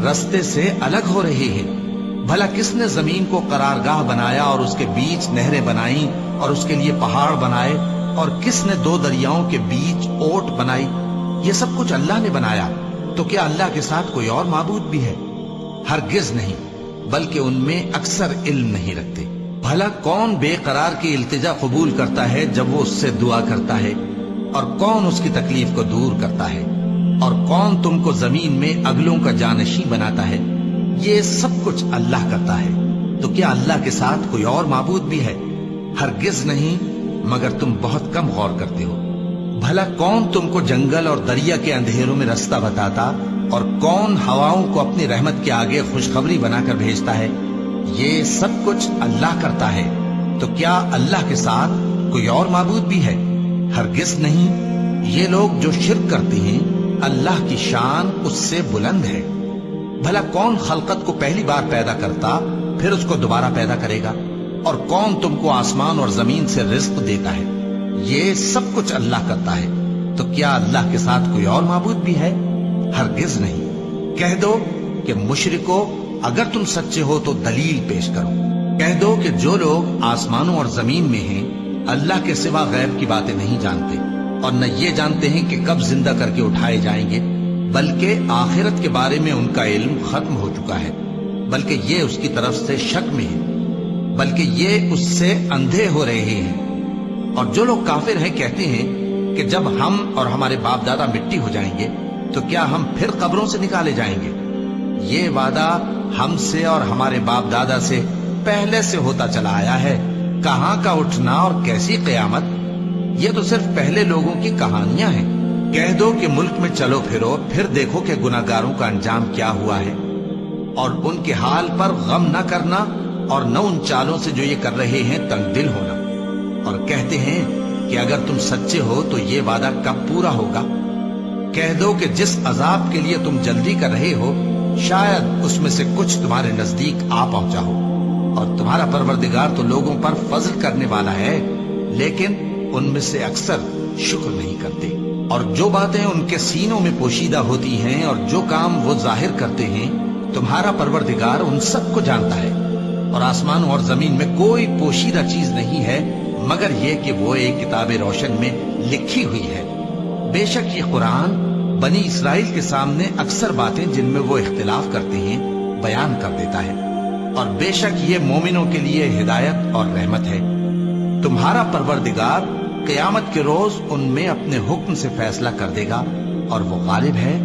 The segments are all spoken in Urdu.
رستے سے الگ ہو رہے ہیں۔ بھلا کس نے زمین کو قرارگاہ بنایا اور اس کے بیچ نہریں بنائیں اور اس کے لیے پہاڑ بنائے، اور کس نے دو دریاؤں کے بیچ اوٹ بنائی؟ یہ سب کچھ اللہ نے بنایا، تو کیا اللہ کے ساتھ کوئی اور معبود بھی ہے؟ ہرگز نہیں، بلکہ ان میں اکثر علم نہیں رکھتے۔ بھلا کون بے قرار کی التجا قبول کرتا ہے جب وہ اس سے دعا کرتا ہے، اور کون اس کی تکلیف کو دور کرتا ہے، اور کون تم کو زمین میں اگلوں کا جانشین بناتا ہے؟ یہ سب کچھ اللہ کرتا ہے، تو کیا اللہ کے ساتھ کوئی اور معبود بھی ہے؟ ہرگز نہیں، مگر تم بہت کم غور کرتے ہو۔ بھلا کون تم کو جنگل اور دریا کے اندھیروں میں رستہ بتاتا، اور کون ہواؤں کو اپنی رحمت کے آگے خوشخبری بنا کر بھیجتا ہے؟ یہ سب کچھ اللہ کرتا ہے، تو کیا اللہ کے ساتھ کوئی اور معبود بھی ہے؟ ہرگز نہیں۔ یہ لوگ جو شرک کرتے ہیں، اللہ کی شان اس سے بلند ہے۔ بھلا کون خلقت کو پہلی بار پیدا کرتا پھر اس کو دوبارہ پیدا کرے گا؟ اور کون تم کو آسمان اور زمین سے رزق دیتا ہے؟ یہ سب کچھ اللہ کرتا ہے، تو کیا اللہ کے ساتھ کوئی اور معبود بھی ہے؟ ہرگز نہیں۔ کہہ دو کہ مشرکو، اگر تم سچے ہو تو دلیل پیش کرو۔ کہہ دو کہ جو لوگ آسمانوں اور زمین میں ہیں اللہ کے سوا غیب کی باتیں نہیں جانتے، اور نہ یہ جانتے ہیں کہ کب زندہ کر کے اٹھائے جائیں گے، بلکہ آخرت کے بارے میں ان کا علم ختم ہو چکا ہے، بلکہ یہ اس کی طرف سے شک میں ہے، بلکہ یہ اس سے اندھے ہو رہے ہیں۔ اور جو لوگ کافر ہیں کہتے ہیں کہ جب ہم اور ہمارے باپ دادا مٹی ہو جائیں گے تو کیا ہم پھر قبروں سے نکالے جائیں گے؟ یہ وعدہ ہم سے اور ہمارے باپ دادا سے پہلے سے ہوتا چلا آیا ہے، کہاں کا اٹھنا اور کیسی قیامت؟ یہ تو صرف پہلے لوگوں کی کہانیاں ہیں۔ کہہ دو کہ ملک میں چلو پھرو، پھر دیکھو کہ گناہگاروں کا انجام کیا ہوا ہے، اور ان کے حال پر غم نہ کرنا، اور نہ ان چالوں سے جو یہ کر رہے ہیں تنگ دل ہونا۔ اور کہتے ہیں کہ اگر تم سچے ہو تو یہ وعدہ کب پورا ہوگا؟ کہہ دو کہ جس عذاب کے لیے تم جلدی کر رہے ہو، شاید اس میں سے کچھ تمہارے نزدیک آ پہنچا ہو، اور تمہارا پروردگار تو لوگوں پر فضل کرنے والا ہے، لیکن ان میں سے اکثر شکر نہیں کرتے۔ اور جو باتیں ان کے سینوں میں پوشیدہ ہوتی ہیں اور جو کام وہ ظاہر کرتے ہیں، تمہارا پروردگار ان سب کو جانتا ہے۔ اور آسمانوں اور زمین میں کوئی پوشیدہ چیز نہیں ہے مگر یہ کہ وہ ایک کتاب روشن میں لکھی ہوئی ہے۔ بے شک یہ قرآن بنی اسرائیل کے سامنے اکثر باتیں جن میں وہ اختلاف کرتے ہیں بیان کر دیتا ہے، اور بے شک یہ مومنوں کے لیے ہدایت اور رحمت ہے۔ تمہارا پروردگار قیامت کے روز ان میں اپنے حکم سے فیصلہ کر دے گا، اور وہ غالب ہے،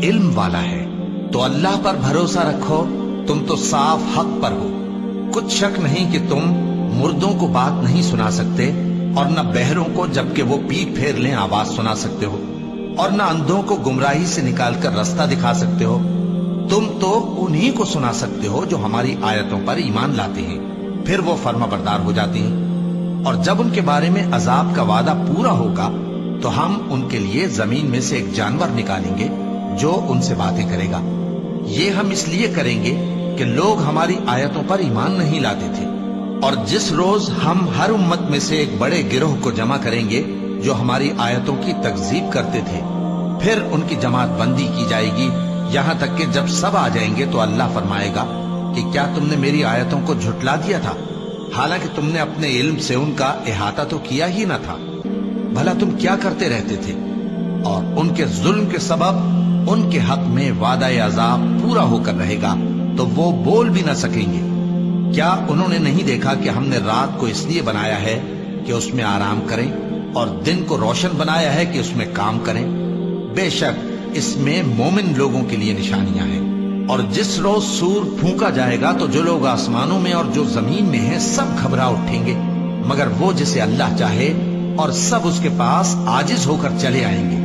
علم والا ہے۔ تو اللہ پر بھروسہ رکھو، تم تو صاف حق پر ہو۔ کچھ شک نہیں کہ تم مردوں کو بات نہیں سنا سکتے، اور نہ بہروں کو جبکہ وہ پیٹ پھیر لیں آواز سنا سکتے ہو، اور نہ اندھوں کو گمراہی سے نکال کر رستہ دکھا سکتے ہو۔ تم تو انہی کو سنا سکتے ہو جو ہماری آیتوں پر ایمان لاتے ہیں، پھر وہ فرما بردار ہو جاتے ہیں۔ اور جب ان کے بارے میں عذاب کا وعدہ پورا ہوگا تو ہم ان کے لیے زمین میں سے ایک جانور نکالیں گے جو ان سے باتیں کرے گا۔ یہ ہم اس لیے کریں گے کہ لوگ ہماری آیتوں پر ایمان نہیں لاتے تھے۔ اور جس روز ہم ہر امت میں سے ایک بڑے گروہ کو جمع کریں گے جو ہماری آیتوں کی تکذیب کرتے تھے، پھر ان کی جماعت بندی کی جائے گی، یہاں تک کہ جب سب آ جائیں گے تو اللہ فرمائے گا کہ کیا تم نے میری آیتوں کو جھٹلا دیا تھا، حالانکہ تم نے اپنے علم سے ان کا احاطہ تو کیا ہی نہ تھا؟ بھلا تم کیا کرتے رہتے تھے؟ اور ان کے ظلم کے سبب ان کے حق میں وعدہ عذاب پورا ہو کر رہے گا تو وہ بول بھی نہ سکیں گے۔ کیا انہوں نے نہیں دیکھا کہ ہم نے رات کو اس لیے بنایا ہے کہ اس میں آرام کریں، اور دن کو روشن بنایا ہے کہ اس میں کام کریں؟ بے شک اس میں مومن لوگوں کے لیے نشانیاں ہیں۔ اور جس روز سور پھونکا جائے گا تو جو لوگ آسمانوں میں اور جو زمین میں ہیں سب گھبرا اٹھیں گے، مگر وہ جسے اللہ چاہے، اور سب اس کے پاس عاجز ہو کر چلے آئیں گے۔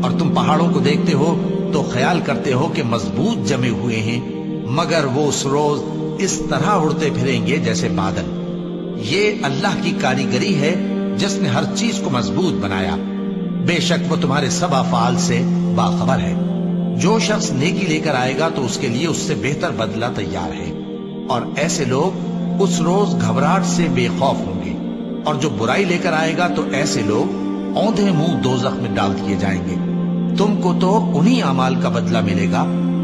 اور تم پہاڑوں کو دیکھتے ہو تو خیال کرتے ہو کہ مضبوط جمے ہوئے ہیں، مگر وہ اس روز اس طرح اڑتے پھریں گے جیسے بادل۔ یہ اللہ کی کاریگری ہے جس نے ہر چیز کو مضبوط بنایا، بے شک وہ تمہارے سب افعال سے باخبر ہے۔ جو شخص نیکی لے کر آئے گا تو اس کے لیے اس سے بہتر بدلہ تیار ہے، اور ایسے لوگ اس روز گھبراہٹ سے بے خوف ہوں گے۔ اور جو برائی لے کر آئے گا تو ایسے لوگ اوندھے منہ دوزخ میں ڈال دیے جائیں گے۔ تم کو تو انہی اعمال کا بدلہ ملے گا